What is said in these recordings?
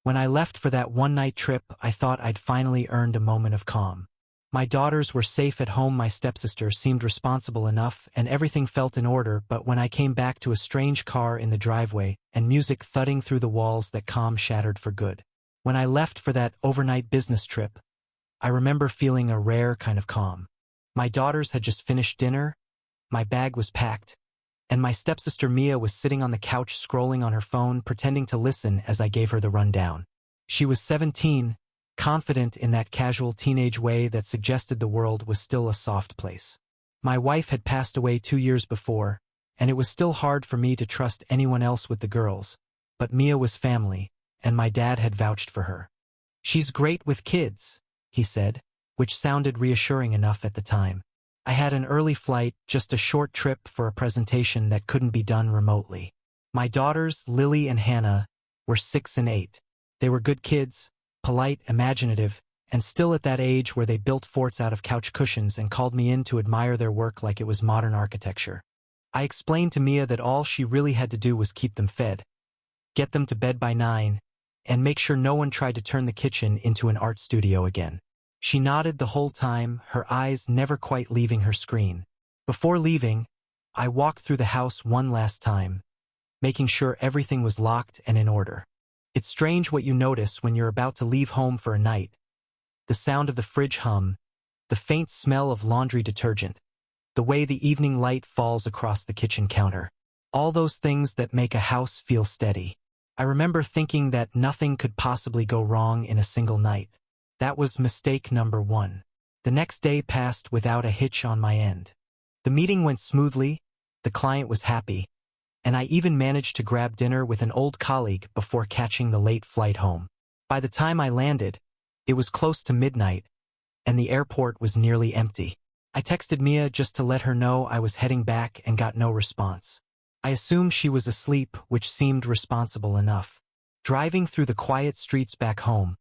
When I left for that one-night trip, I thought I'd finally earned a moment of calm. My daughters were safe at home, my stepsister seemed responsible enough, and everything felt in order, but when I came back to a strange car in the driveway and music thudding through the walls, that calm shattered for good. When I left for that overnight business trip, I remember feeling a rare kind of calm. My daughters had just finished dinner, my bag was packed, and my stepsister Mia was sitting on the couch scrolling on her phone, pretending to listen as I gave her the rundown. She was 17, confident in that casual teenage way that suggested the world was still a soft place. My wife had passed away 2 years before, and it was still hard for me to trust anyone else with the girls, but Mia was family, and my dad had vouched for her. "She's great with kids," he said, which sounded reassuring enough at the time. I had an early flight, just a short trip for a presentation that couldn't be done remotely. My daughters, Lily and Hannah, were 6 and 8. They were good kids, polite, imaginative, and still at that age where they built forts out of couch cushions and called me in to admire their work like it was modern architecture. I explained to Mia that all she really had to do was keep them fed, get them to bed by 9, and make sure no one tried to turn the kitchen into an art studio again. She nodded the whole time, her eyes never quite leaving her screen. Before leaving, I walked through the house one last time, making sure everything was locked and in order. It's strange what you notice when you're about to leave home for a night. The sound of the fridge hum, the faint smell of laundry detergent, the way the evening light falls across the kitchen counter. All those things that make a house feel steady. I remember thinking that nothing could possibly go wrong in a single night. That was mistake number 1. The next day passed without a hitch on my end. The meeting went smoothly, the client was happy, and I even managed to grab dinner with an old colleague before catching the late flight home. By the time I landed, it was close to midnight, and the airport was nearly empty. I texted Mia just to let her know I was heading back and got no response. I assumed she was asleep, which seemed responsible enough. Driving through the quiet streets back home,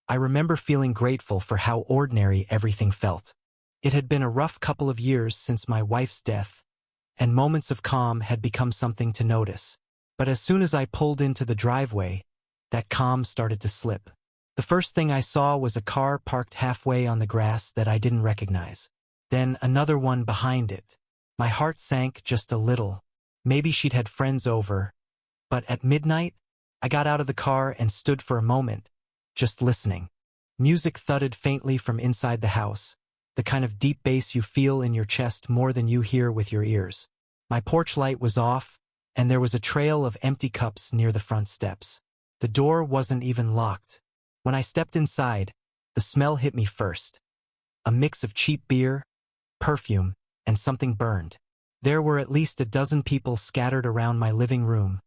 I remember feeling grateful for how ordinary everything felt. It had been a rough couple of years since my wife's death, and moments of calm had become something to notice. But as soon as I pulled into the driveway, that calm started to slip. The first thing I saw was a car parked halfway on the grass that I didn't recognize. Then another one behind it. My heart sank just a little. Maybe she'd had friends over. But at midnight, I got out of the car and stood for a moment, just listening. Music thudded faintly from inside the house, the kind of deep bass you feel in your chest more than you hear with your ears. My porch light was off, and there was a trail of empty cups near the front steps. The door wasn't even locked. When I stepped inside, the smell hit me first. A mix of cheap beer, perfume, and something burned. There were at least a dozen people scattered around my living room,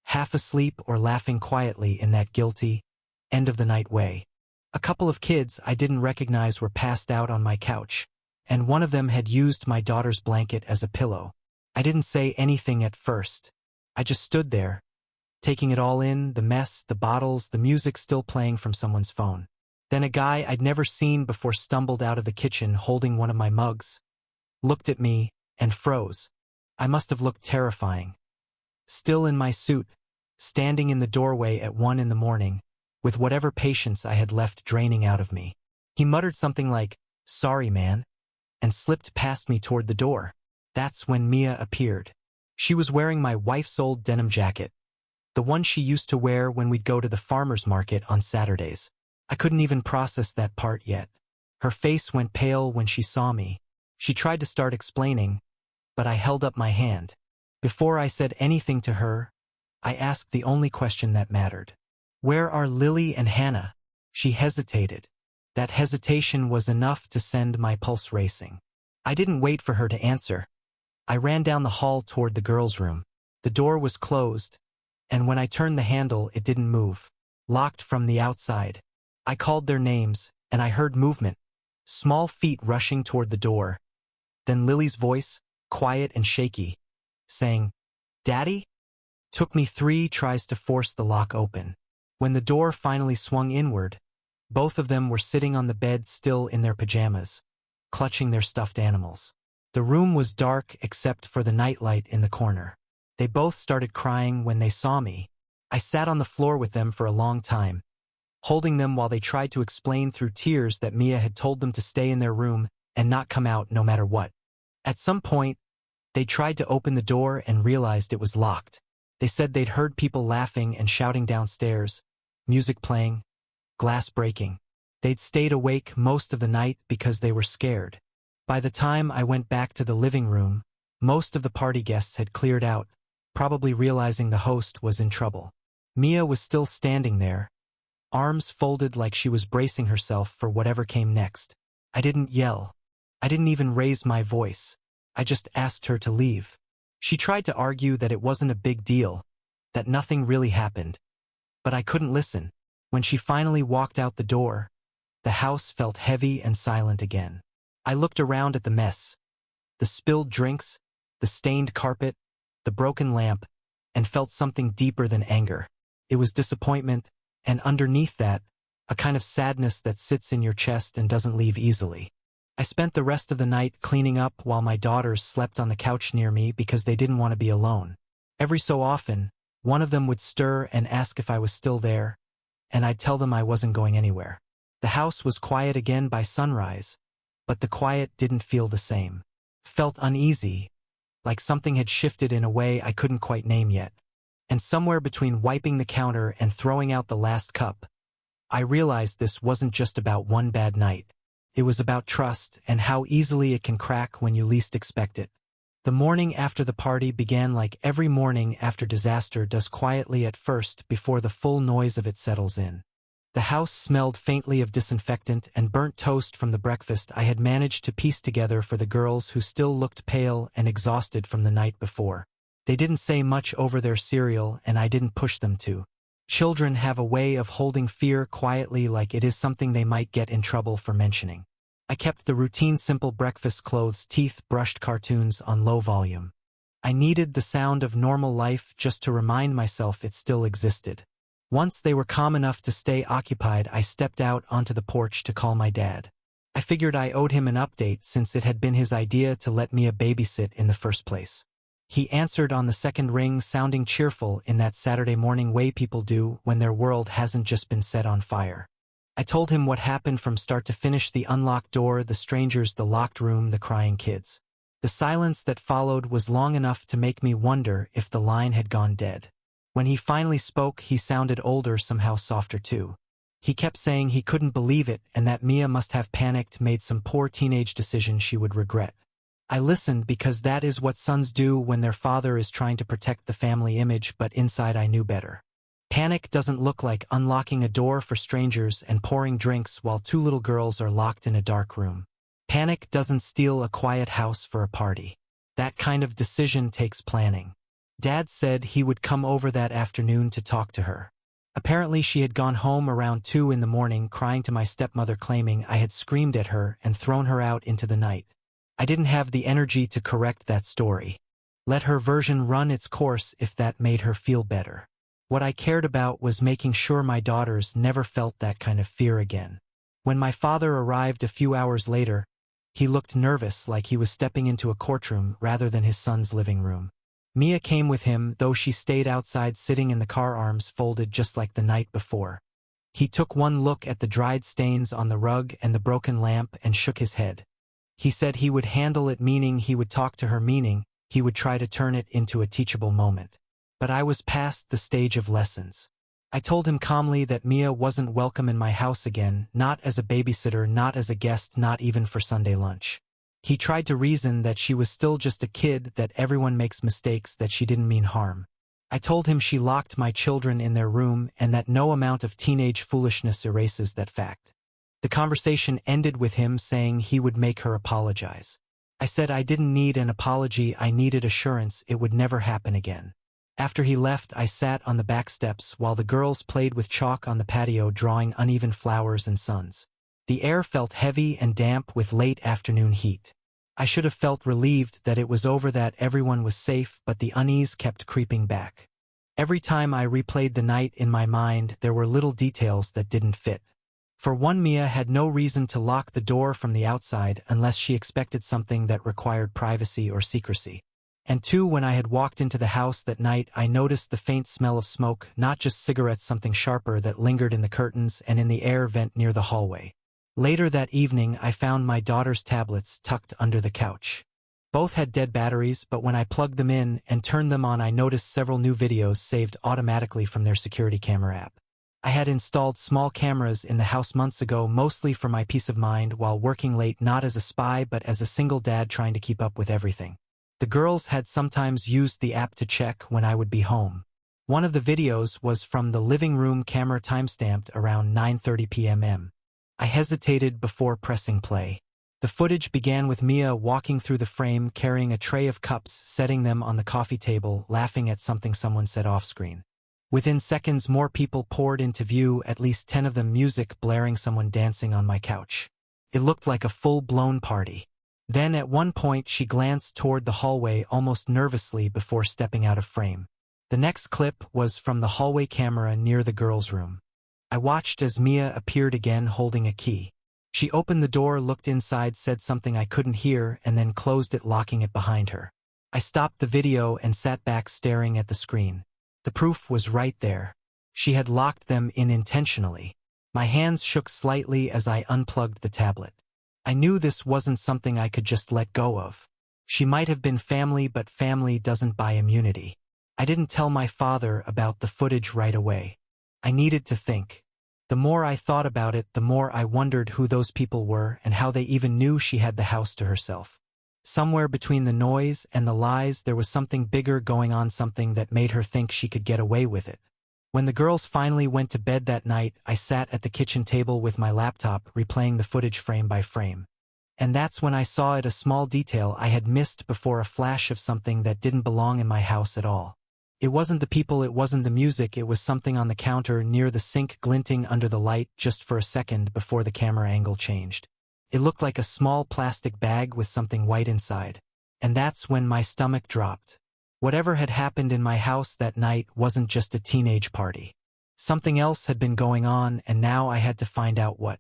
half asleep or laughing quietly in that guilty, end-of-the-night way. A couple of kids I didn't recognize were passed out on my couch, and one of them had used my daughter's blanket as a pillow. I didn't say anything at first. I just stood there, taking it all in, the mess, the bottles, the music still playing from someone's phone. Then a guy I'd never seen before stumbled out of the kitchen holding one of my mugs, looked at me, and froze. I must have looked terrifying. Still in my suit, standing in the doorway at 1 in the morning, with whatever patience I had left draining out of me. He muttered something like, "Sorry, man," and slipped past me toward the door. That's when Mia appeared. She was wearing my wife's old denim jacket, the one she used to wear when we'd go to the farmer's market on Saturdays. I couldn't even process that part yet. Her face went pale when she saw me. She tried to start explaining, but I held up my hand. Before I said anything to her, I asked the only question that mattered. "Where are Lily and Hannah?" She hesitated. That hesitation was enough to send my pulse racing. I didn't wait for her to answer. I ran down the hall toward the girls' room. The door was closed, and when I turned the handle, it didn't move. Locked from the outside. I called their names, and I heard movement. Small feet rushing toward the door. Then Lily's voice, quiet and shaky, saying, "Daddy?" Took me 3 tries to force the lock open. When the door finally swung inward, both of them were sitting on the bed still in their pajamas, clutching their stuffed animals. The room was dark except for the nightlight in the corner. They both started crying when they saw me. I sat on the floor with them for a long time, holding them while they tried to explain through tears that Mia had told them to stay in their room and not come out no matter what. At some point, they tried to open the door and realized it was locked. They said they'd heard people laughing and shouting downstairs, music playing, glass breaking. They'd stayed awake most of the night because they were scared. By the time I went back to the living room, most of the party guests had cleared out, probably realizing the host was in trouble. Mia was still standing there, arms folded like she was bracing herself for whatever came next. I didn't yell. I didn't even raise my voice. I just asked her to leave. She tried to argue that it wasn't a big deal, that nothing really happened. But I couldn't listen. When she finally walked out the door, the house felt heavy and silent again. I looked around at the mess, the spilled drinks, the stained carpet, the broken lamp, and felt something deeper than anger. It was disappointment, and underneath that, a kind of sadness that sits in your chest and doesn't leave easily. I spent the rest of the night cleaning up while my daughters slept on the couch near me because they didn't want to be alone. Every so often, one of them would stir and ask if I was still there, and I'd tell them I wasn't going anywhere. The house was quiet again by sunrise, but the quiet didn't feel the same. Felt uneasy, like something had shifted in a way I couldn't quite name yet. And somewhere between wiping the counter and throwing out the last cup, I realized this wasn't just about one bad night. It was about trust and how easily it can crack when you least expect it. The morning after the party began like every morning after disaster does, quietly at first before the full noise of it settles in. The house smelled faintly of disinfectant and burnt toast from the breakfast I had managed to piece together for the girls who still looked pale and exhausted from the night before. They didn't say much over their cereal and I didn't push them to. Children have a way of holding fear quietly like it is something they might get in trouble for mentioning. I kept the routine simple breakfast clothes, teeth-brushed cartoons on low volume. I needed the sound of normal life just to remind myself it still existed. Once they were calm enough to stay occupied, I stepped out onto the porch to call my dad. I figured I owed him an update since it had been his idea to let Mia babysit in the first place. He answered on the second ring, sounding cheerful in that Saturday morning way people do when their world hasn't just been set on fire. I told him what happened from start to finish: the unlocked door, the strangers, the locked room, the crying kids. The silence that followed was long enough to make me wonder if the line had gone dead. When he finally spoke, he sounded older, somehow softer too. He kept saying he couldn't believe it and that Mia must have panicked, made some poor teenage decision she would regret. I listened because that is what sons do when their father is trying to protect the family image, but inside I knew better. Panic doesn't look like unlocking a door for strangers and pouring drinks while two little girls are locked in a dark room. Panic doesn't steal a quiet house for a party. That kind of decision takes planning. Dad said he would come over that afternoon to talk to her. Apparently she had gone home around 2 in the morning, crying to my stepmother, claiming I had screamed at her and thrown her out into the night. I didn't have the energy to correct that story. Let her version run its course if that made her feel better. What I cared about was making sure my daughters never felt that kind of fear again. When my father arrived a few hours later, he looked nervous, like he was stepping into a courtroom rather than his son's living room. Mia came with him, though she stayed outside sitting in the car, arms folded just like the night before. He took one look at the dried stains on the rug and the broken lamp and shook his head. He said he would handle it, meaning he would talk to her, meaning he would try to turn it into a teachable moment. But I was past the stage of lessons. I told him calmly that Mia wasn't welcome in my house again, not as a babysitter, not as a guest, not even for Sunday lunch. He tried to reason that she was still just a kid, that everyone makes mistakes, that she didn't mean harm. I told him she locked my children in their room and that no amount of teenage foolishness erases that fact. The conversation ended with him saying he would make her apologize. I said I didn't need an apology, I needed assurance it would never happen again. After he left, I sat on the back steps while the girls played with chalk on the patio, drawing uneven flowers and suns. The air felt heavy and damp with late afternoon heat. I should have felt relieved that it was over, that everyone was safe, but the unease kept creeping back. Every time I replayed the night in my mind, there were little details that didn't fit. For one, Mia had no reason to lock the door from the outside unless she expected something that required privacy or secrecy. And 2, when I had walked into the house that night, I noticed the faint smell of smoke, not just cigarettes, something sharper that lingered in the curtains and in the air vent near the hallway. Later that evening, I found my daughter's tablets tucked under the couch. Both had dead batteries, but when I plugged them in and turned them on, I noticed several new videos saved automatically from their security camera app. I had installed small cameras in the house months ago, mostly for my peace of mind while working late, not as a spy but as a single dad trying to keep up with everything. The girls had sometimes used the app to check when I would be home. One of the videos was from the living room camera, timestamped around 9:30 p.m. I hesitated before pressing play. The footage began with Mia walking through the frame carrying a tray of cups, setting them on the coffee table, laughing at something someone said off-screen. Within seconds, more people poured into view, at least 10 of them, music blaring, someone dancing on my couch. It looked like a full-blown party. Then at one point she glanced toward the hallway almost nervously before stepping out of frame. The next clip was from the hallway camera near the girls' room. I watched as Mia appeared again holding a key. She opened the door, looked inside, said something I couldn't hear, and then closed it, locking it behind her. I stopped the video and sat back staring at the screen. The proof was right there. She had locked them in intentionally. My hands shook slightly as I unplugged the tablet. I knew this wasn't something I could just let go of. She might have been family, but family doesn't buy immunity. I didn't tell my father about the footage right away. I needed to think. The more I thought about it, the more I wondered who those people were and how they even knew she had the house to herself. Somewhere between the noise and the lies, there was something bigger going on, something that made her think she could get away with it. When the girls finally went to bed that night, I sat at the kitchen table with my laptop, replaying the footage frame by frame. And that's when I saw it, a small detail I had missed before, a flash of something that didn't belong in my house at all. It wasn't the people, it wasn't the music, it was something on the counter near the sink, glinting under the light just for a second before the camera angle changed. It looked like a small plastic bag with something white inside. And that's when my stomach dropped. Whatever had happened in my house that night wasn't just a teenage party. Something else had been going on, and now I had to find out what.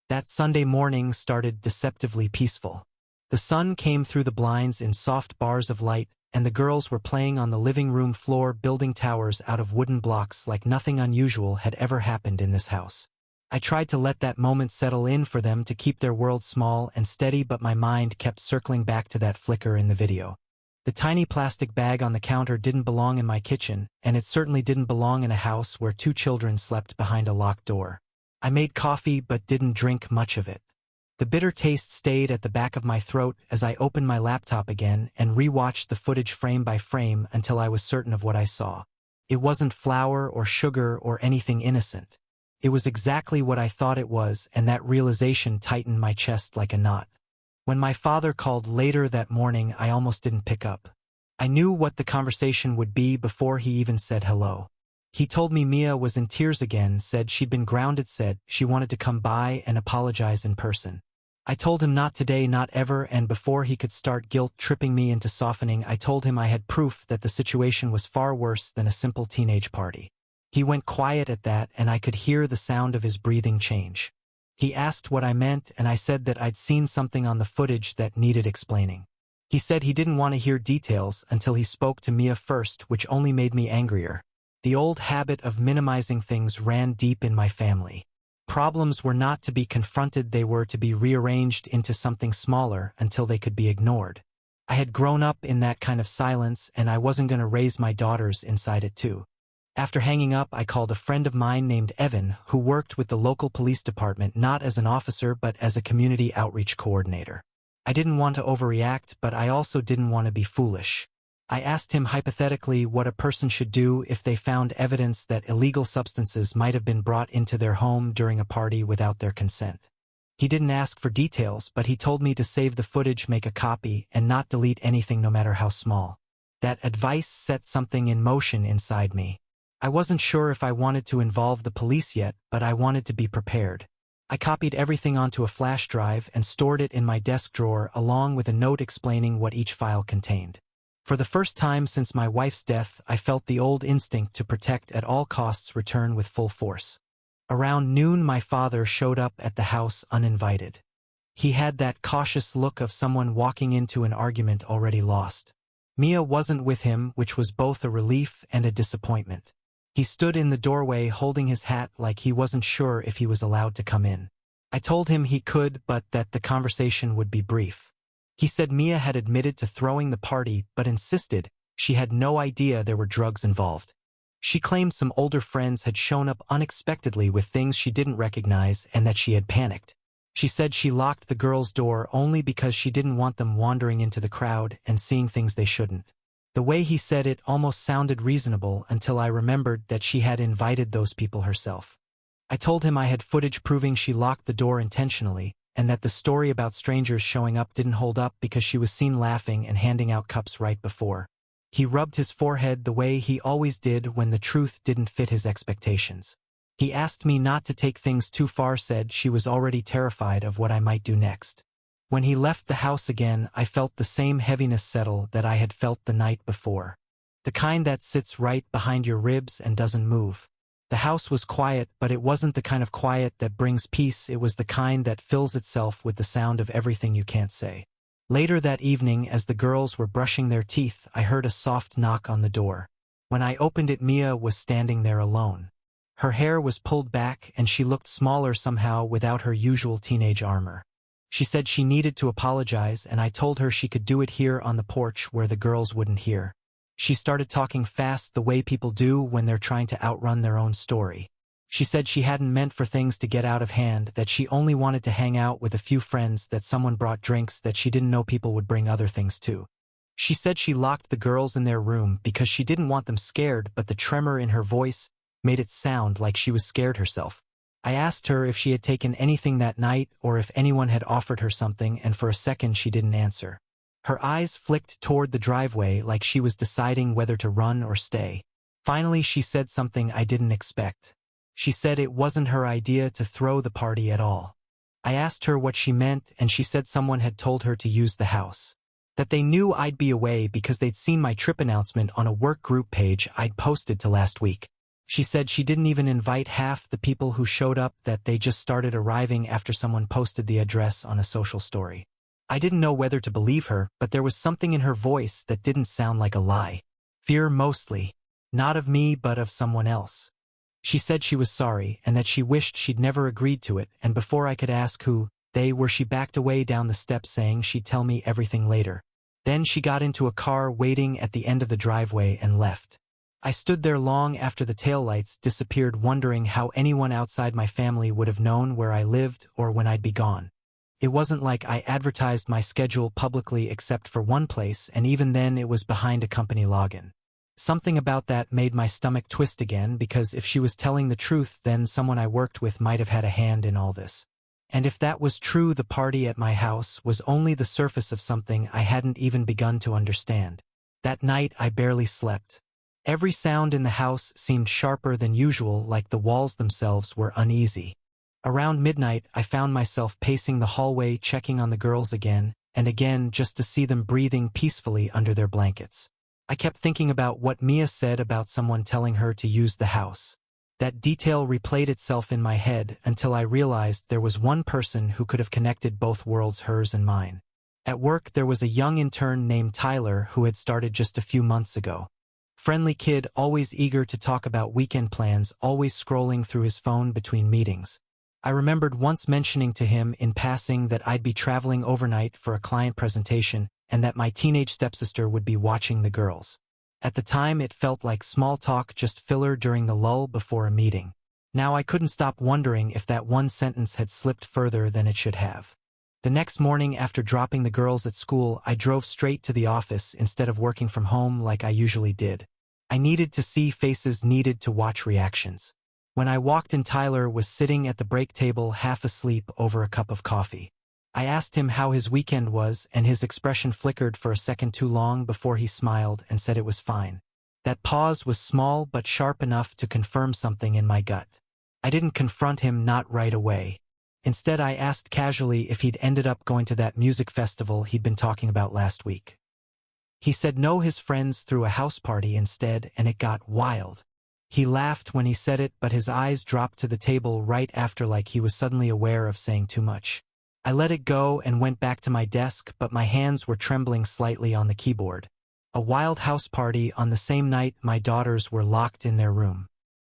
That Sunday morning started deceptively peaceful. The sun came through the blinds in soft bars of light, and the girls were playing on the living room floor, building towers out of wooden blocks like nothing unusual had ever happened in this house. I tried to let that moment settle in for them, to keep their world small and steady, but my mind kept circling back to that flicker in the video. The tiny plastic bag on the counter didn't belong in my kitchen, and it certainly didn't belong in a house where 2 children slept behind a locked door. I made coffee but didn't drink much of it. The bitter taste stayed at the back of my throat as I opened my laptop again and rewatched the footage frame by frame until I was certain of what I saw. It wasn't flour or sugar or anything innocent. It was exactly what I thought it was, and that realization tightened my chest like a knot. When my father called later that morning, I almost didn't pick up. I knew what the conversation would be before he even said hello. He told me Mia was in tears again, said she'd been grounded, said she wanted to come by and apologize in person. I told him not today, not ever, and before he could start guilt-tripping me into softening, I told him I had proof that the situation was far worse than a simple teenage party. He went quiet at that, and I could hear the sound of his breathing change. He asked what I meant, and I said that I'd seen something on the footage that needed explaining. He said he didn't want to hear details until he spoke to Mia first, which only made me angrier. The old habit of minimizing things ran deep in my family. Problems were not to be confronted, they were to be rearranged into something smaller until they could be ignored. I had grown up in that kind of silence, and I wasn't going to raise my daughters inside it too. After hanging up, I called a friend of mine named Evan, who worked with the local police department, not as an officer but as a community outreach coordinator. I didn't want to overreact, but I also didn't want to be foolish. I asked him hypothetically what a person should do if they found evidence that illegal substances might have been brought into their home during a party without their consent. He didn't ask for details, but he told me to save the footage, make a copy, and not delete anything no matter how small. That advice set something in motion inside me. I wasn't sure if I wanted to involve the police yet, but I wanted to be prepared. I copied everything onto a flash drive and stored it in my desk drawer, along with a note explaining what each file contained. For the first time since my wife's death, I felt the old instinct to protect at all costs return with full force. Around noon, my father showed up at the house uninvited. He had that cautious look of someone walking into an argument already lost. Mia wasn't with him, which was both a relief and a disappointment. He stood in the doorway holding his hat like he wasn't sure if he was allowed to come in. I told him he could, but that the conversation would be brief. He said Mia had admitted to throwing the party but insisted she had no idea there were drugs involved. She claimed some older friends had shown up unexpectedly with things she didn't recognize and that she had panicked. She said she locked the girls' door only because she didn't want them wandering into the crowd and seeing things they shouldn't. The way he said it almost sounded reasonable until I remembered that she had invited those people herself. I told him I had footage proving she locked the door intentionally, and that the story about strangers showing up didn't hold up because she was seen laughing and handing out cups right before. He rubbed his forehead the way he always did when the truth didn't fit his expectations. He asked me not to take things too far, said she was already terrified of what I might do next. When he left the house again, I felt the same heaviness settle that I had felt the night before. The kind that sits right behind your ribs and doesn't move. The house was quiet, but it wasn't the kind of quiet that brings peace. It was the kind that fills itself with the sound of everything you can't say. Later that evening, as the girls were brushing their teeth, I heard a soft knock on the door. When I opened it, Mia was standing there alone. Her hair was pulled back and she looked smaller somehow without her usual teenage armor. She said she needed to apologize, and I told her she could do it here on the porch where the girls wouldn't hear. She started talking fast the way people do when they're trying to outrun their own story. She said she hadn't meant for things to get out of hand, that she only wanted to hang out with a few friends, that someone brought drinks that she didn't know people would bring other things too. She said she locked the girls in their room because she didn't want them scared, but the tremor in her voice made it sound like she was scared herself. I asked her if she had taken anything that night or if anyone had offered her something, and for a second she didn't answer. Her eyes flicked toward the driveway like she was deciding whether to run or stay. Finally she said something I didn't expect. She said it wasn't her idea to throw the party at all. I asked her what she meant, and she said someone had told her to use the house. That they knew I'd be away because they'd seen my trip announcement on a work group page I'd posted to last week. She said she didn't even invite half the people who showed up, that they just started arriving after someone posted the address on a social story. I didn't know whether to believe her, but there was something in her voice that didn't sound like a lie. Fear mostly. Not of me, but of someone else. She said she was sorry and that she wished she'd never agreed to it, and before I could ask who they were, she backed away down the steps saying she'd tell me everything later. Then she got into a car waiting at the end of the driveway and left. I stood there long after the taillights disappeared, wondering how anyone outside my family would have known where I lived or when I'd be gone. It wasn't like I advertised my schedule publicly except for one place, and even then it was behind a company login. Something about that made my stomach twist again, because if she was telling the truth, then someone I worked with might have had a hand in all this. And if that was true, the party at my house was only the surface of something I hadn't even begun to understand. That night I barely slept. Every sound in the house seemed sharper than usual, like the walls themselves were uneasy. Around midnight, I found myself pacing the hallway, checking on the girls again and again just to see them breathing peacefully under their blankets. I kept thinking about what Mia said about someone telling her to use the house. That detail replayed itself in my head until I realized there was one person who could have connected both worlds, hers and mine. At work, there was a young intern named Tyler who had started just a few months ago. Friendly kid, always eager to talk about weekend plans, always scrolling through his phone between meetings. I remembered once mentioning to him in passing that I'd be traveling overnight for a client presentation and that my teenage stepsister would be watching the girls. At the time, it felt like small talk, just filler during the lull before a meeting. Now I couldn't stop wondering if that one sentence had slipped further than it should have. The next morning, after dropping the girls at school, I drove straight to the office instead of working from home like I usually did. I needed to see faces, needed to watch reactions. When I walked in, Tyler was sitting at the break table, half asleep over a cup of coffee. I asked him how his weekend was, and his expression flickered for a second too long before he smiled and said it was fine. That pause was small but sharp enough to confirm something in my gut. I didn't confront him, not right away. Instead, I asked casually if he'd ended up going to that music festival he'd been talking about last week. He said no, his friends threw a house party instead, and it got wild. He laughed when he said it, but his eyes dropped to the table right after, like he was suddenly aware of saying too much. I let it go and went back to my desk, but my hands were trembling slightly on the keyboard. A wild house party on the same night my daughters were locked in their room.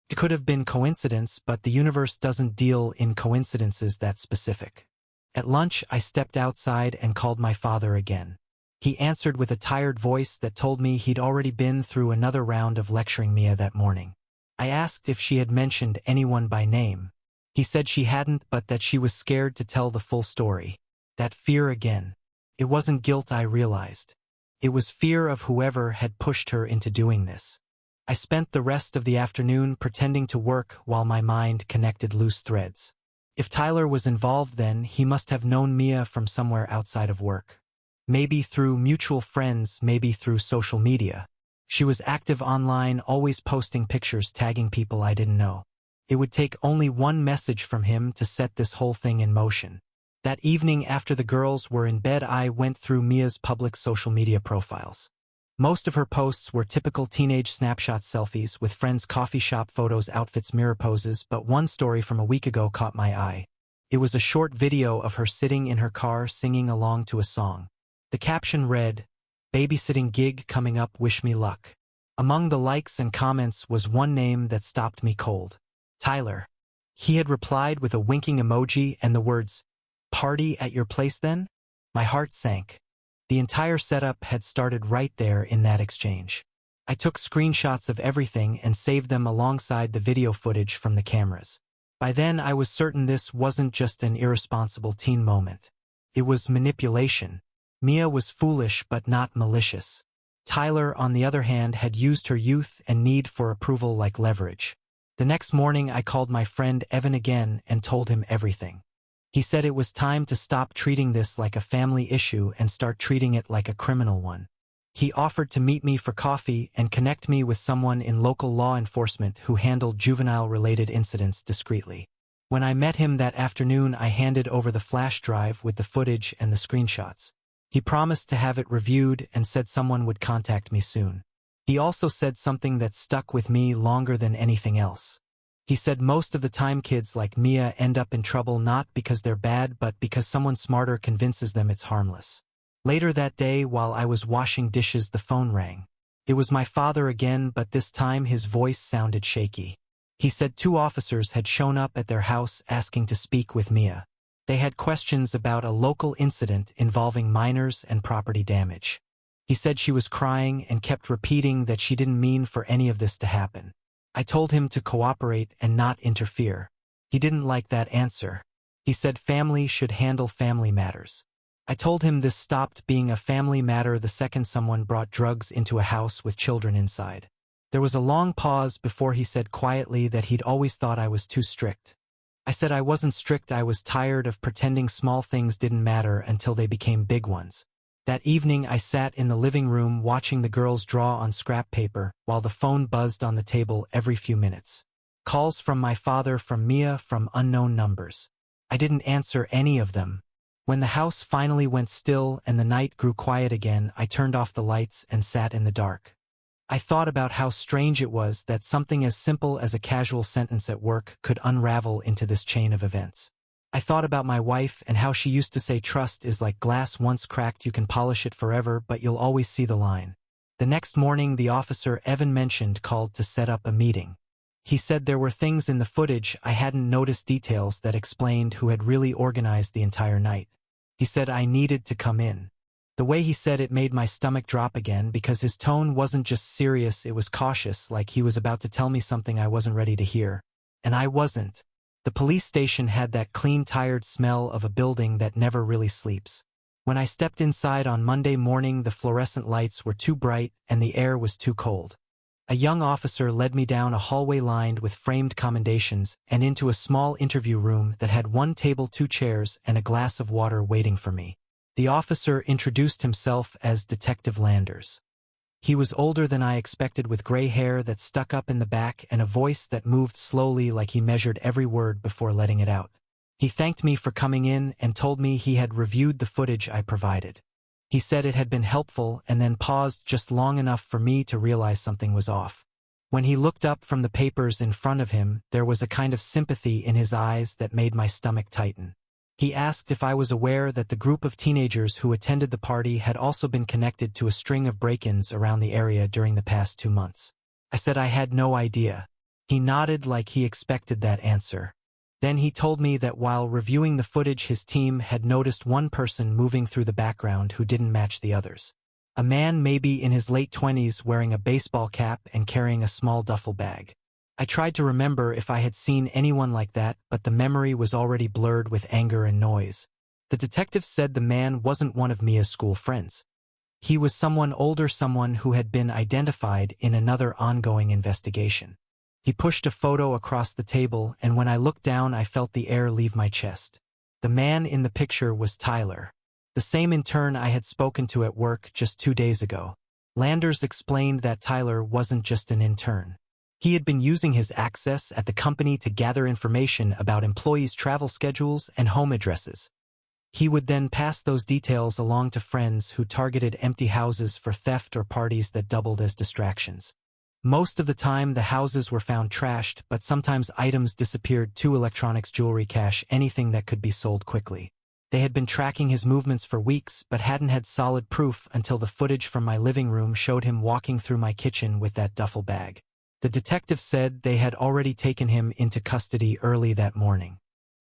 It could have been coincidence, but the universe doesn't deal in coincidences that specific. At lunch, I stepped outside and called my father again. He answered with a tired voice that told me he'd already been through another round of lecturing Mia that morning. I asked if she had mentioned anyone by name. He said she hadn't, but that she was scared to tell the full story. That fear again. It wasn't guilt, I realized. It was fear of whoever had pushed her into doing this. I spent the rest of the afternoon pretending to work while my mind connected loose threads. If Tyler was involved, then he must have known Mia from somewhere outside of work. Maybe through mutual friends, maybe through social media. She was active online, always posting pictures tagging people I didn't know. It would take only one message from him to set this whole thing in motion. That evening after the girls were in bed, I went through Mia's public social media profiles. Most of her posts were typical teenage snapshot selfies with friends' coffee shop photos, outfits, mirror poses, but one story from a week ago caught my eye. It was a short video of her sitting in her car singing along to a song. The caption read, "Babysitting gig coming up, wish me luck." Among the likes and comments was one name that stopped me cold. Tyler. He had replied with a winking emoji and the words, "Party at your place then?" My heart sank. The entire setup had started right there in that exchange. I took screenshots of everything and saved them alongside the video footage from the cameras. By then I was certain this wasn't just an irresponsible teen moment. It was manipulation. Mia was foolish but not malicious. Tyler, on the other hand, had used her youth and need for approval like leverage. The next morning I called my friend Evan again and told him everything. He said it was time to stop treating this like a family issue and start treating it like a criminal one. He offered to meet me for coffee and connect me with someone in local law enforcement who handled juvenile-related incidents discreetly. When I met him that afternoon, I handed over the flash drive with the footage and the screenshots. He promised to have it reviewed and said someone would contact me soon. He also said something that stuck with me longer than anything else. He said most of the time kids like Mia end up in trouble not because they're bad but because someone smarter convinces them it's harmless. Later that day, while I was washing dishes, the phone rang. It was my father again, but this time his voice sounded shaky. He said 2 officers had shown up at their house asking to speak with Mia. They had questions about a local incident involving minors and property damage. He said she was crying and kept repeating that she didn't mean for any of this to happen. I told him to cooperate and not interfere. He didn't like that answer. He said family should handle family matters. I told him this stopped being a family matter the second someone brought drugs into a house with children inside. There was a long pause before he said quietly that he'd always thought I was too strict. I said I wasn't strict, I was tired of pretending small things didn't matter until they became big ones. That evening I sat in the living room watching the girls draw on scrap paper while the phone buzzed on the table every few minutes. Calls from my father, from Mia, from unknown numbers. I didn't answer any of them. When the house finally went still and the night grew quiet again, I turned off the lights and sat in the dark. I thought about how strange it was that something as simple as a casual sentence at work could unravel into this chain of events. I thought about my wife and how she used to say trust is like glass, once cracked you can polish it forever but you'll always see the line. The next morning the officer Evan mentioned called to set up a meeting. He said there were things in the footage I hadn't noticed, details that explained who had really organized the entire night. He said I needed to come in. The way he said it made my stomach drop again because his tone wasn't just serious, it was cautious, like he was about to tell me something I wasn't ready to hear. And I wasn't. The police station had that clean, tired smell of a building that never really sleeps. When I stepped inside on Monday morning, the fluorescent lights were too bright and the air was too cold. A young officer led me down a hallway lined with framed commendations and into a small interview room that had 1 table, 2 chairs, and a glass of water waiting for me. The officer introduced himself as Detective Landers. He was older than I expected, with gray hair that stuck up in the back and a voice that moved slowly like he measured every word before letting it out. He thanked me for coming in and told me he had reviewed the footage I provided. He said it had been helpful and then paused just long enough for me to realize something was off. When he looked up from the papers in front of him, there was a kind of sympathy in his eyes that made my stomach tighten. He asked if I was aware that the group of teenagers who attended the party had also been connected to a string of break-ins around the area during the past 2 months. I said I had no idea. He nodded like he expected that answer. Then he told me that while reviewing the footage, his team had noticed one person moving through the background who didn't match the others. A man maybe in his late 20s wearing a baseball cap and carrying a small duffel bag. I tried to remember if I had seen anyone like that, but the memory was already blurred with anger and noise. The detective said the man wasn't one of Mia's school friends. He was someone older, someone who had been identified in another ongoing investigation. He pushed a photo across the table, and when I looked down I felt the air leave my chest. The man in the picture was Tyler, the same intern I had spoken to at work just 2 days ago. Landers explained that Tyler wasn't just an intern. He had been using his access at the company to gather information about employees' travel schedules and home addresses. He would then pass those details along to friends who targeted empty houses for theft or parties that doubled as distractions. Most of the time the houses were found trashed, but sometimes items disappeared too: electronics, jewelry, cash, anything that could be sold quickly. They had been tracking his movements for weeks, but hadn't had solid proof until the footage from my living room showed him walking through my kitchen with that duffel bag. The detective said they had already taken him into custody early that morning.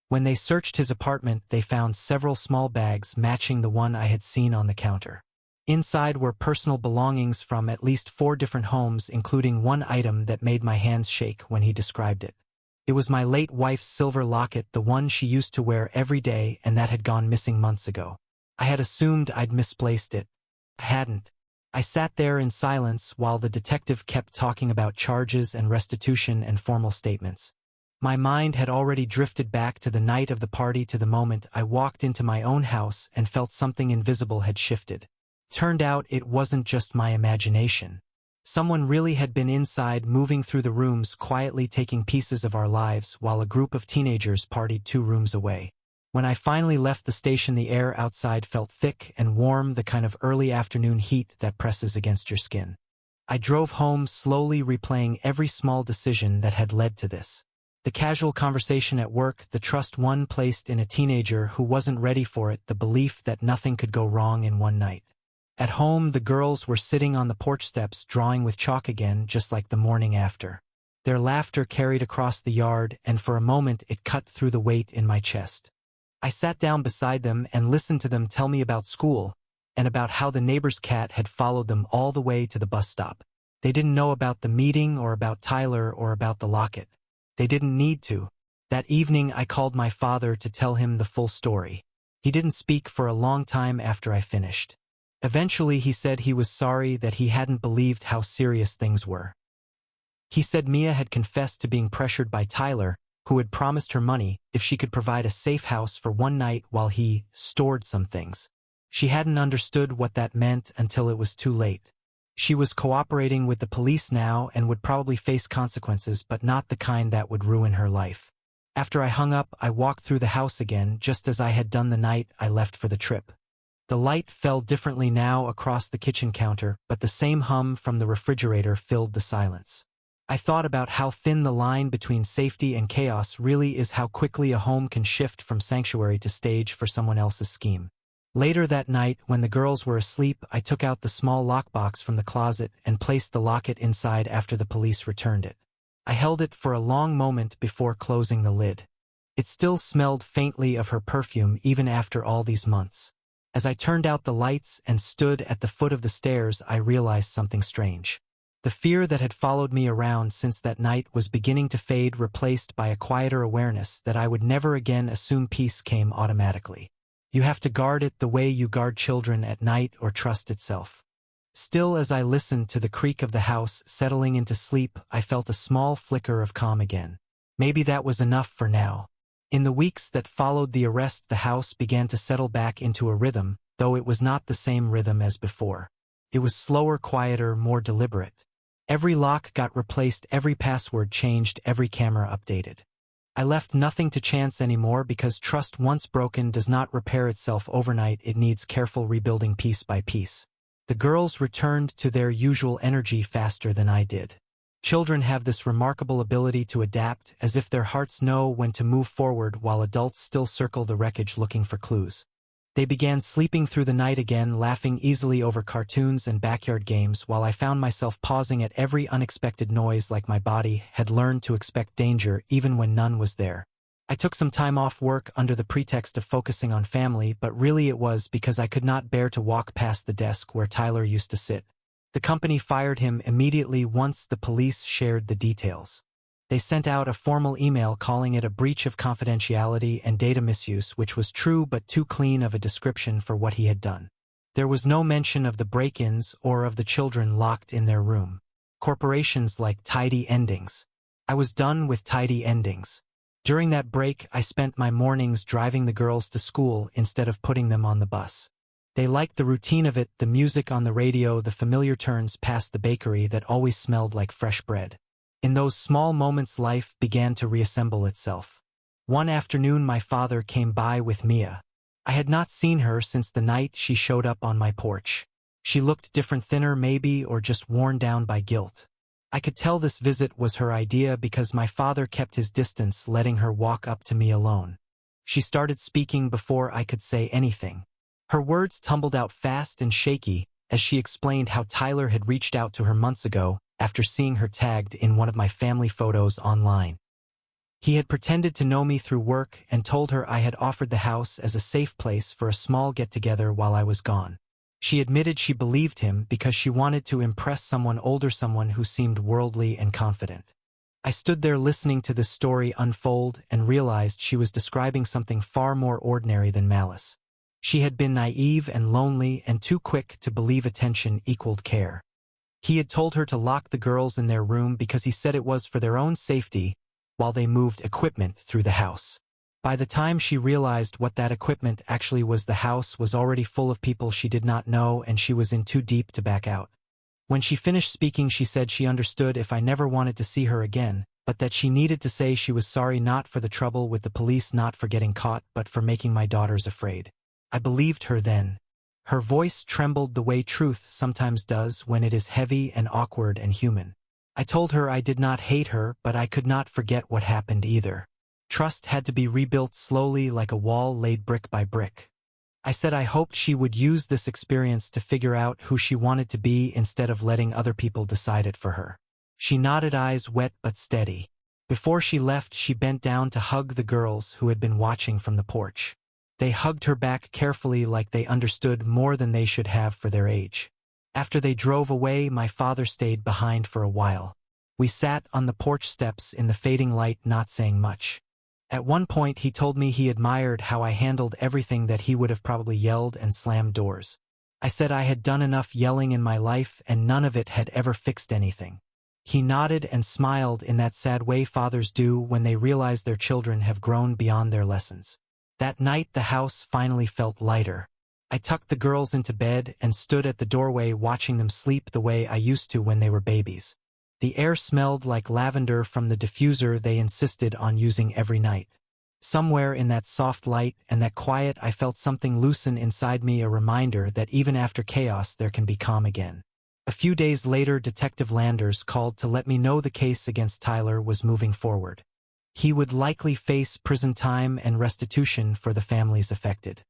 When they searched his apartment, they found several small bags matching the one I had seen on the counter. Inside were personal belongings from at least 4 different homes, including one item that made my hands shake when he described it. It was my late wife's silver locket, the one she used to wear every day, and that had gone missing months ago. I had assumed I'd misplaced it. I hadn't. I sat there in silence while the detective kept talking about charges and restitution and formal statements. My mind had already drifted back to the night of the party, to the moment I walked into my own house and felt something invisible had shifted. Turned out it wasn't just my imagination. Someone really had been inside, moving through the rooms, quietly taking pieces of our lives while a group of teenagers partied 2 rooms away. When I finally left the station, the air outside felt thick and warm, the kind of early afternoon heat that presses against your skin. I drove home, slowly replaying every small decision that had led to this. The casual conversation at work, the trust one placed in a teenager who wasn't ready for it, the belief that nothing could go wrong in one night. At home, the girls were sitting on the porch steps, drawing with chalk again, just like the morning after. Their laughter carried across the yard, and for a moment it cut through the weight in my chest. I sat down beside them and listened to them tell me about school, and about how the neighbor's cat had followed them all the way to the bus stop. They didn't know about the meeting or about Tyler or about the locket. They didn't need to. That evening I called my father to tell him the full story. He didn't speak for a long time after I finished. Eventually he said he was sorry, that he hadn't believed how serious things were. He said Mia had confessed to being pressured by Tyler, who had promised her money if she could provide a safe house for one night while he stored some things. She hadn't understood what that meant until it was too late. She was cooperating with the police now and would probably face consequences, but not the kind that would ruin her life. After I hung up, I walked through the house again, just as I had done the night I left for the trip. The light fell differently now across the kitchen counter, but the same hum from the refrigerator filled the silence. I thought about how thin the line between safety and chaos really is, how quickly a home can shift from sanctuary to stage for someone else's scheme. Later that night, when the girls were asleep, I took out the small lockbox from the closet and placed the locket inside after the police returned it. I held it for a long moment before closing the lid. It still smelled faintly of her perfume even after all these months. As I turned out the lights and stood at the foot of the stairs, I realized something strange. The fear that had followed me around since that night was beginning to fade, replaced by a quieter awareness that I would never again assume peace came automatically. You have to guard it the way you guard children at night or trust itself. Still, as I listened to the creak of the house settling into sleep, I felt a small flicker of calm again. Maybe that was enough for now. In the weeks that followed the arrest, the house began to settle back into a rhythm, though it was not the same rhythm as before. It was slower, quieter, more deliberate. Every lock got replaced, every password changed, every camera updated. I left nothing to chance anymore, because trust once broken does not repair itself overnight. It needs careful rebuilding piece by piece. The girls returned to their usual energy faster than I did. Children have this remarkable ability to adapt, as if their hearts know when to move forward while adults still circle the wreckage looking for clues. They began sleeping through the night again, laughing easily over cartoons and backyard games, while I found myself pausing at every unexpected noise, like my body had learned to expect danger even when none was there. I took some time off work under the pretext of focusing on family, but really it was because I could not bear to walk past the desk where Tyler used to sit. The company fired him immediately once the police shared the details. They sent out a formal email calling it a breach of confidentiality and data misuse, which was true but too clean of a description for what he had done. There was no mention of the break-ins or of the children locked in their room. Corporations like tidy endings. I was done with tidy endings. During that break, I spent my mornings driving the girls to school instead of putting them on the bus. They liked the routine of it, the music on the radio, the familiar turns past the bakery that always smelled like fresh bread. In those small moments, life began to reassemble itself. One afternoon, my father came by with Mia. I had not seen her since the night she showed up on my porch. She looked different, thinner maybe, or just worn down by guilt. I could tell this visit was her idea because my father kept his distance, letting her walk up to me alone. She started speaking before I could say anything. Her words tumbled out fast and shaky as she explained how Tyler had reached out to her months ago after seeing her tagged in one of my family photos online. He had pretended to know me through work and told her I had offered the house as a safe place for a small get-together while I was gone. She admitted she believed him because she wanted to impress someone older, someone who seemed worldly and confident. I stood there listening to this story unfold and realized she was describing something far more ordinary than malice. She had been naive and lonely and too quick to believe attention equaled care. He had told her to lock the girls in their room because he said it was for their own safety while they moved equipment through the house. By the time she realized what that equipment actually was, the house was already full of people she did not know, and she was in too deep to back out. When she finished speaking, she said she understood if I never wanted to see her again, but that she needed to say she was sorry, not for the trouble with the police, not for getting caught, but for making my daughters afraid. I believed her then. Her voice trembled the way truth sometimes does when it is heavy and awkward and human. I told her I did not hate her, but I could not forget what happened either. Trust had to be rebuilt slowly, like a wall laid brick by brick. I said I hoped she would use this experience to figure out who she wanted to be instead of letting other people decide it for her. She nodded, eyes wet but steady. Before she left, she bent down to hug the girls who had been watching from the porch. They hugged her back carefully, like they understood more than they should have for their age. After they drove away, my father stayed behind for a while. We sat on the porch steps in the fading light, not saying much. At one point he told me he admired how I handled everything, that he would have probably yelled and slammed doors. I said I had done enough yelling in my life and none of it had ever fixed anything. He nodded and smiled in that sad way fathers do when they realize their children have grown beyond their lessons. That night the house finally felt lighter. I tucked the girls into bed and stood at the doorway watching them sleep the way I used to when they were babies. The air smelled like lavender from the diffuser they insisted on using every night. Somewhere in that soft light and that quiet, I felt something loosen inside me, a reminder that even after chaos there can be calm again. A few days later, Detective Landers called to let me know the case against Tyler was moving forward. He would likely face prison time and restitution for the families affected.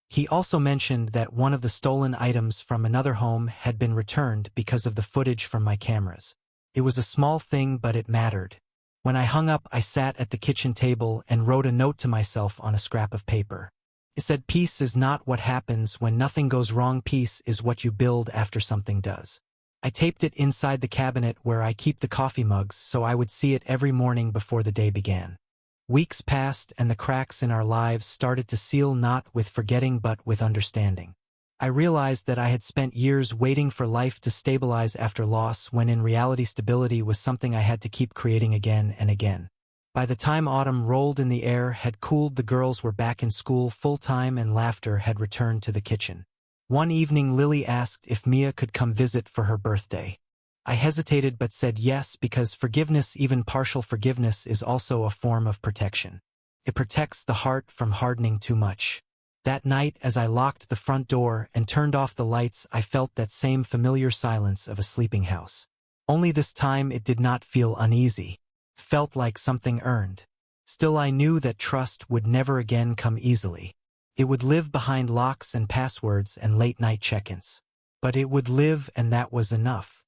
He also mentioned that one of the stolen items from another home had been returned because of the footage from my cameras. It was a small thing, but it mattered. When I hung up, I sat at the kitchen table and wrote a note to myself on a scrap of paper. It said, "Peace is not what happens when nothing goes wrong. Peace is what you build after something does." I taped it inside the cabinet where I keep the coffee mugs so I would see it every morning before the day began. Weeks passed and the cracks in our lives started to seal, not with forgetting but with understanding. I realized that I had spent years waiting for life to stabilize after loss, when in reality stability was something I had to keep creating again and again. By the time autumn rolled in, the air had cooled, the girls were back in school full-time, and laughter had returned to the kitchen. One evening Lily asked if Mia could come visit for her birthday. I hesitated but said yes, because forgiveness, even partial forgiveness, is also a form of protection. It protects the heart from hardening too much. That night, as I locked the front door and turned off the lights, I felt that same familiar silence of a sleeping house. Only this time it did not feel uneasy. Felt like something earned. Still I knew that trust would never again come easily. It would live behind locks and passwords and late-night check-ins. But it would live, and that was enough.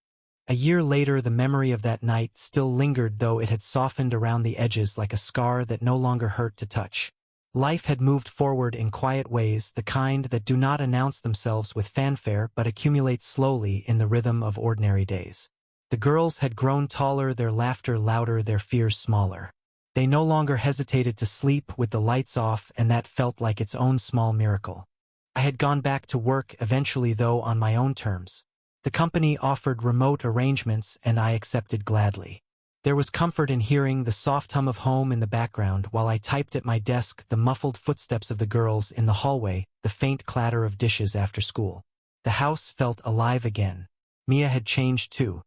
A year later, the memory of that night still lingered, though it had softened around the edges like a scar that no longer hurt to touch. Life had moved forward in quiet ways, the kind that do not announce themselves with fanfare but accumulate slowly in the rhythm of ordinary days. The girls had grown taller, their laughter louder, their fears smaller. They no longer hesitated to sleep with the lights off, and that felt like its own small miracle. I had gone back to work eventually, though on my own terms. The company offered remote arrangements, and I accepted gladly. There was comfort in hearing the soft hum of home in the background while I typed at my desk, the muffled footsteps of the girls in the hallway, the faint clatter of dishes after school. The house felt alive again. Mia had changed too.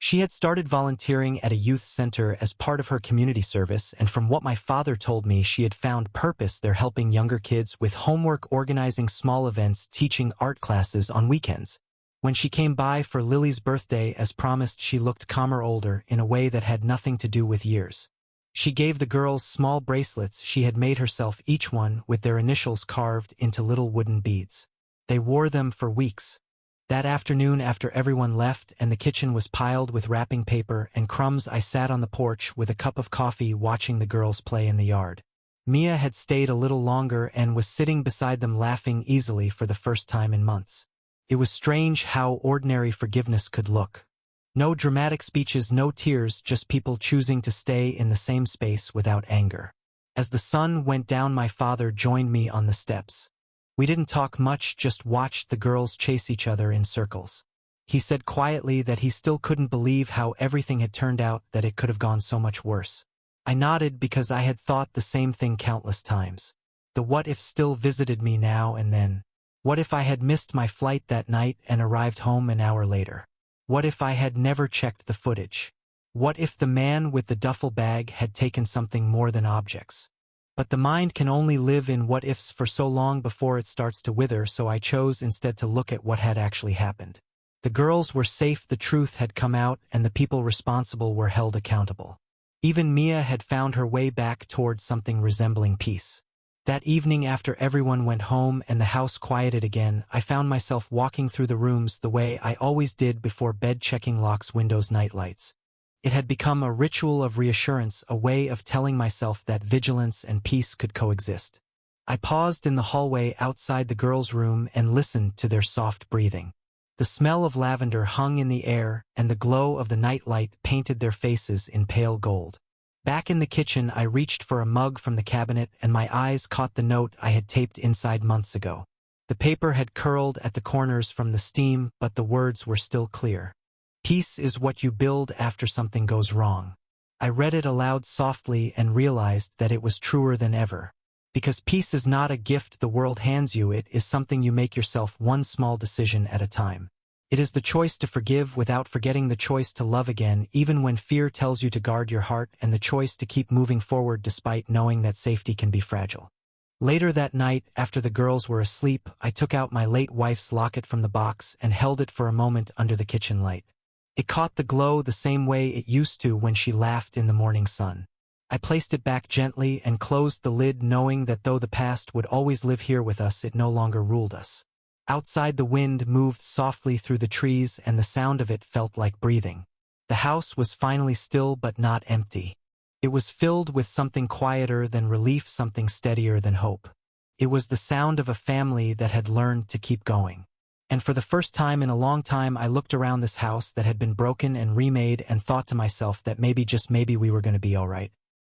She had started volunteering at a youth center as part of her community service, and from what my father told me, she had found purpose there, helping younger kids with homework, organizing small events, teaching art classes on weekends. When she came by for Lily's birthday, as promised, she looked calmer, older, in a way that had nothing to do with years. She gave the girls small bracelets she had made herself, each one with their initials carved into little wooden beads. They wore them for weeks. That afternoon, after everyone left and the kitchen was piled with wrapping paper and crumbs, I sat on the porch with a cup of coffee watching the girls play in the yard. Mia had stayed a little longer and was sitting beside them, laughing easily for the first time in months. It was strange how ordinary forgiveness could look. No dramatic speeches, no tears, just people choosing to stay in the same space without anger. As the sun went down, my father joined me on the steps. We didn't talk much, just watched the girls chase each other in circles. He said quietly that he still couldn't believe how everything had turned out, that it could have gone so much worse. I nodded because I had thought the same thing countless times. The what-if still visited me now and then. What if I had missed my flight that night and arrived home an hour later? What if I had never checked the footage? What if the man with the duffel bag had taken something more than objects? But the mind can only live in what-ifs for so long before it starts to wither, so I chose instead to look at what had actually happened. The girls were safe, the truth had come out, and the people responsible were held accountable. Even Mia had found her way back towards something resembling peace. That evening, after everyone went home and the house quieted again, I found myself walking through the rooms the way I always did before bed, checking locks, windows, nightlights. It had become a ritual of reassurance, a way of telling myself that vigilance and peace could coexist. I paused in the hallway outside the girls' room and listened to their soft breathing. The smell of lavender hung in the air, and the glow of the nightlight painted their faces in pale gold. Back in the kitchen, I reached for a mug from the cabinet, and my eyes caught the note I had taped inside months ago. The paper had curled at the corners from the steam, but the words were still clear. Peace is what you build after something goes wrong. I read it aloud softly and realized that it was truer than ever. Because peace is not a gift the world hands you, it is something you make yourself, one small decision at a time. It is the choice to forgive without forgetting, the choice to love again even when fear tells you to guard your heart, and the choice to keep moving forward despite knowing that safety can be fragile. Later that night, after the girls were asleep, I took out my late wife's locket from the box and held it for a moment under the kitchen light. It caught the glow the same way it used to when she laughed in the morning sun. I placed it back gently and closed the lid, knowing that though the past would always live here with us, it no longer ruled us. Outside, the wind moved softly through the trees, and the sound of it felt like breathing. The house was finally still but not empty. It was filled with something quieter than relief, something steadier than hope. It was the sound of a family that had learned to keep going. And for the first time in a long time, I looked around this house that had been broken and remade and thought to myself that maybe, just maybe, we were going to be all right.